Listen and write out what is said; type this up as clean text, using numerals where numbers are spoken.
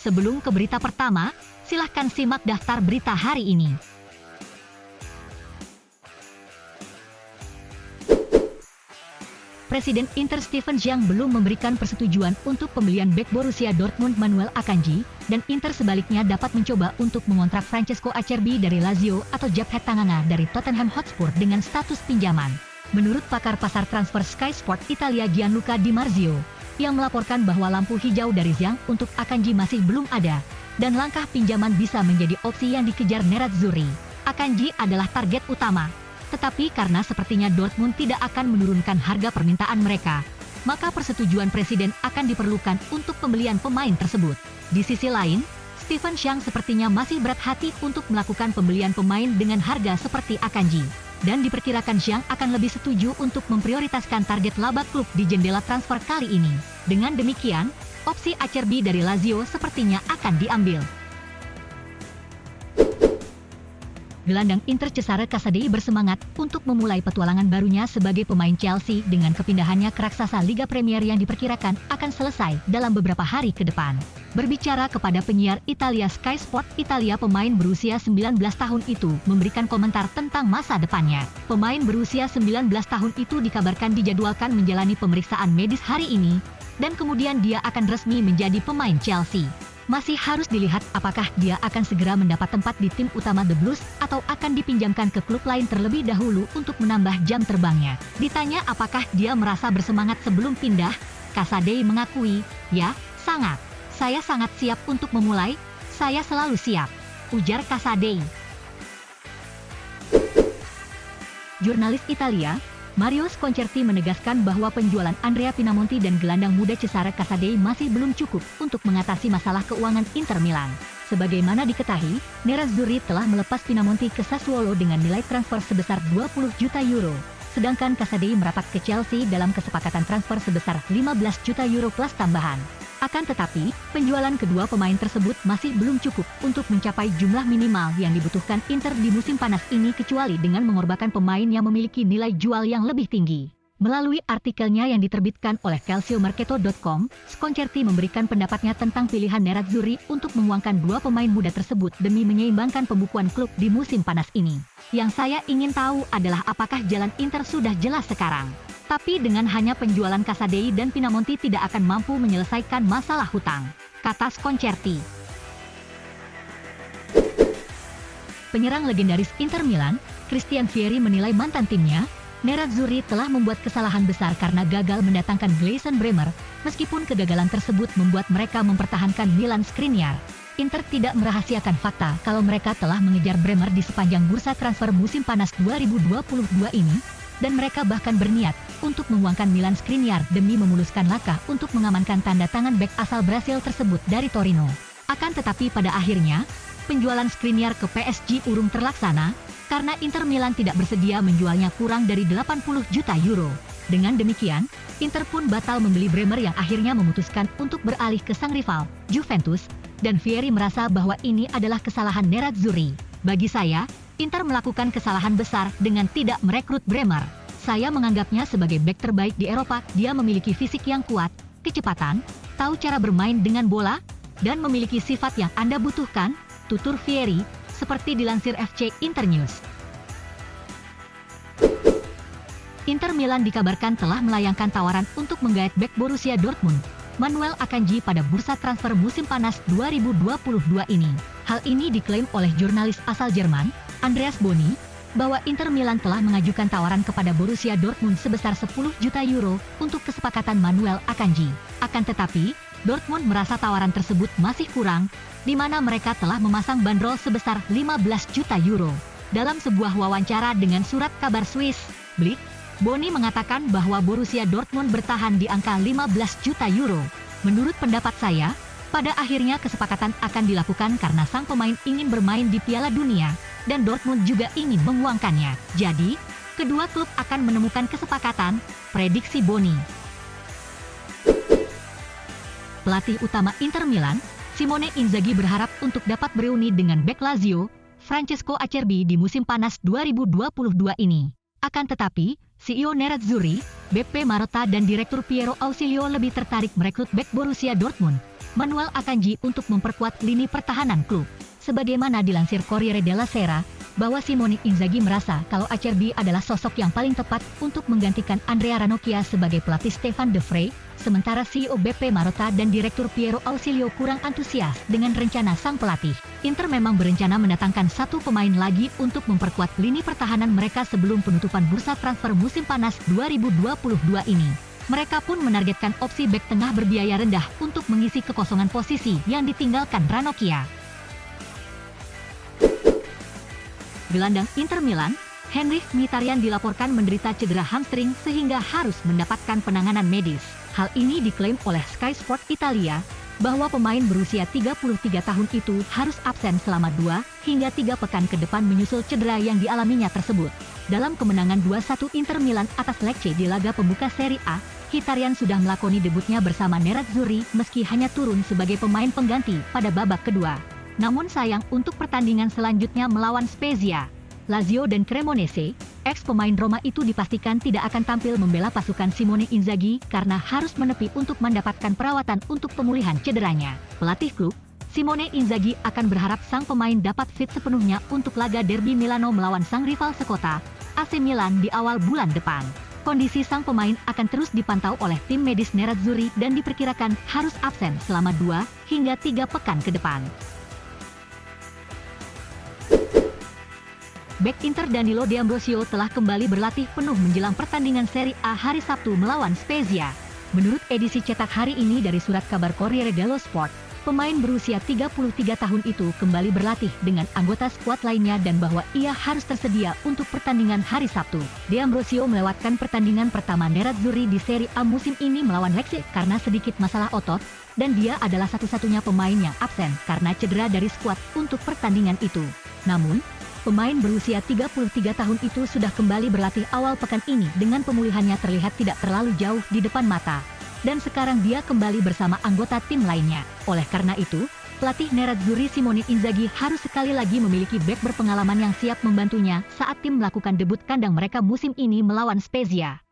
Sebelum ke berita pertama, silahkan simak daftar berita hari ini. Presiden Inter Steven Zhang belum memberikan persetujuan untuk pembelian bek Borussia Dortmund Manuel Akanji, dan Inter sebaliknya dapat mencoba untuk mengontrak Francesco Acerbi dari Lazio atau Jabhat Tanganga dari Tottenham Hotspur dengan status pinjaman. Menurut pakar pasar transfer Sky Sport Italia Gianluca Di Marzio, yang melaporkan bahwa lampu hijau dari Zhang untuk Akanji masih belum ada, dan langkah pinjaman bisa menjadi opsi yang dikejar Nerazzurri. Akanji adalah target utama. Tetapi karena sepertinya Dortmund tidak akan menurunkan harga permintaan mereka, maka persetujuan presiden akan diperlukan untuk pembelian pemain tersebut. Di sisi lain, Steven Zhang sepertinya masih berat hati untuk melakukan pembelian pemain dengan harga seperti Akanji. Dan diperkirakan Zhang akan lebih setuju untuk memprioritaskan target laba klub di jendela transfer kali ini. Dengan demikian, opsi Acerbi dari Lazio sepertinya akan diambil. Gelandang Inter Cesare Casadei bersemangat untuk memulai petualangan barunya sebagai pemain Chelsea dengan kepindahannya ke raksasa Liga Premier yang diperkirakan akan selesai dalam beberapa hari ke depan. Berbicara kepada penyiar Italia Sky Sport Italia, pemain berusia 19 tahun itu memberikan komentar tentang masa depannya. Pemain berusia 19 tahun itu dikabarkan dijadwalkan menjalani pemeriksaan medis hari ini, dan kemudian dia akan resmi menjadi pemain Chelsea. Masih harus dilihat apakah dia akan segera mendapat tempat di tim utama The Blues atau akan dipinjamkan ke klub lain terlebih dahulu untuk menambah jam terbangnya. Ditanya apakah dia merasa bersemangat sebelum pindah, Casadei mengakui, "Ya, sangat. Saya sangat siap untuk memulai, saya selalu siap," ujar Casadei. Jurnalis Italia, Mario Sconcerti menegaskan bahwa penjualan Andrea Pinamonti dan gelandang muda Cesare Casadei masih belum cukup untuk mengatasi masalah keuangan Inter Milan. Sebagaimana diketahui, Nerazzurri telah melepas Pinamonti ke Sassuolo dengan nilai transfer sebesar 20 juta euro. Sedangkan Casadei merapat ke Chelsea dalam kesepakatan transfer sebesar 15 juta euro plus tambahan. Akan tetapi, penjualan kedua pemain tersebut masih belum cukup untuk mencapai jumlah minimal yang dibutuhkan Inter di musim panas ini kecuali dengan mengorbankan pemain yang memiliki nilai jual yang lebih tinggi. Melalui artikelnya yang diterbitkan oleh calciomercato.com, Sconcerti memberikan pendapatnya tentang pilihan Nerazzurri untuk menguangkan dua pemain muda tersebut demi menyeimbangkan pembukuan klub di musim panas ini. Yang saya ingin tahu adalah apakah jalan Inter sudah jelas sekarang. Tapi dengan hanya penjualan Casadei dan Pinamonti tidak akan mampu menyelesaikan masalah hutang, kata Sconcerti. Penyerang legendaris Inter Milan, Christian Vieri menilai mantan timnya, Nerazzurri telah membuat kesalahan besar karena gagal mendatangkan Gleison Bremer, meskipun kegagalan tersebut membuat mereka mempertahankan Milan Skriniar. Inter tidak merahasiakan fakta kalau mereka telah mengejar Bremer di sepanjang bursa transfer musim panas 2022 ini, dan mereka bahkan berniat untuk menguangkan Milan Skriniar demi memuluskan langkah untuk mengamankan tanda tangan bek asal Brasil tersebut dari Torino. Akan tetapi pada akhirnya, penjualan Skriniar ke PSG urung terlaksana, karena Inter Milan tidak bersedia menjualnya kurang dari 80 juta euro. Dengan demikian, Inter pun batal membeli Bremer yang akhirnya memutuskan untuk beralih ke sang rival, Juventus, dan Vieri merasa bahwa ini adalah kesalahan Nerazzurri. Bagi saya, Inter melakukan kesalahan besar dengan tidak merekrut Bremer. Saya menganggapnya sebagai bek terbaik di Eropa. Dia memiliki fisik yang kuat, kecepatan, tahu cara bermain dengan bola, dan memiliki sifat yang Anda butuhkan, tutur Vieri, seperti dilansir FC Internews. Inter Milan dikabarkan telah melayangkan tawaran untuk menggait bek Borussia Dortmund, Manuel Akanji pada bursa transfer musim panas 2022 ini. Hal ini diklaim oleh jurnalis asal Jerman, Andreas Boni, bahwa Inter Milan telah mengajukan tawaran kepada Borussia Dortmund sebesar 10 juta euro untuk kesepakatan Manuel Akanji. Akan tetapi, Dortmund merasa tawaran tersebut masih kurang, di mana mereka telah memasang bandrol sebesar 15 juta euro. Dalam sebuah wawancara dengan surat kabar Swiss, Blick, Boni mengatakan bahwa Borussia Dortmund bertahan di angka 15 juta euro. Menurut pendapat saya, pada akhirnya kesepakatan akan dilakukan karena sang pemain ingin bermain di Piala Dunia, dan Dortmund juga ingin menguangkannya. Jadi, kedua klub akan menemukan kesepakatan, prediksi Boni. Pelatih utama Inter Milan, Simone Inzaghi berharap untuk dapat bereuni dengan bek Lazio, Francesco Acerbi di musim panas 2022 ini. Akan tetapi, CEO Nerazzurri, Beppe Marotta dan Direktur Piero Ausilio lebih tertarik merekrut bek Borussia Dortmund, Manuel Akanji untuk memperkuat lini pertahanan klub. Sebagaimana dilansir Corriere della Sera, bahwa Simone Inzaghi merasa kalau Acerbi adalah sosok yang paling tepat untuk menggantikan Andrea Ranocchia sebagai pelatih Stefan De Vrij, sementara CEO BP Marotta dan Direktur Piero Ausilio kurang antusias dengan rencana sang pelatih. Inter memang berencana mendatangkan satu pemain lagi untuk memperkuat lini pertahanan mereka sebelum penutupan bursa transfer musim panas 2022 ini. Mereka pun menargetkan opsi bek tengah berbiaya rendah untuk mengisi kekosongan posisi yang ditinggalkan Ranocchia. Gelandang Inter Milan, Henrikh Mkhitaryan dilaporkan menderita cedera hamstring sehingga harus mendapatkan penanganan medis. Hal ini diklaim oleh Sky Sport Italia, bahwa pemain berusia 33 tahun itu harus absen selama 2 hingga 3 pekan ke depan menyusul cedera yang dialaminya tersebut. Dalam kemenangan 2-1 Inter Milan atas Lecce di laga pembuka Serie A, Mkhitaryan sudah melakoni debutnya bersama Nerazzurri meski hanya turun sebagai pemain pengganti pada babak kedua. Namun sayang untuk pertandingan selanjutnya melawan Spezia, Lazio dan Cremonese, ex-pemain Roma itu dipastikan tidak akan tampil membela pasukan Simone Inzaghi karena harus menepi untuk mendapatkan perawatan untuk pemulihan cederanya. Pelatih klub, Simone Inzaghi akan berharap sang pemain dapat fit sepenuhnya untuk laga derby Milano melawan sang rival sekota, AC Milan di awal bulan depan. Kondisi sang pemain akan terus dipantau oleh tim medis Nerazzurri dan diperkirakan harus absen selama 2 hingga 3 pekan ke depan. Bek Inter Danilo D'Ambrosio telah kembali berlatih penuh menjelang pertandingan Serie A hari Sabtu melawan Spezia. Menurut edisi cetak hari ini dari surat kabar Corriere dello Sport, pemain berusia 33 tahun itu kembali berlatih dengan anggota skuad lainnya dan bahwa ia harus tersedia untuk pertandingan hari Sabtu. D'Ambrosio melewatkan pertandingan pertama Nerazzurri di Serie A musim ini melawan Lecce karena sedikit masalah otot, dan dia adalah satu-satunya pemain yang absen karena cedera dari skuad untuk pertandingan itu. Namun, pemain berusia 33 tahun itu sudah kembali berlatih awal pekan ini dengan pemulihannya terlihat tidak terlalu jauh di depan mata. Dan sekarang dia kembali bersama anggota tim lainnya. Oleh karena itu, pelatih Nerazzurri Simone Inzaghi harus sekali lagi memiliki bek berpengalaman yang siap membantunya saat tim melakukan debut kandang mereka musim ini melawan Spezia.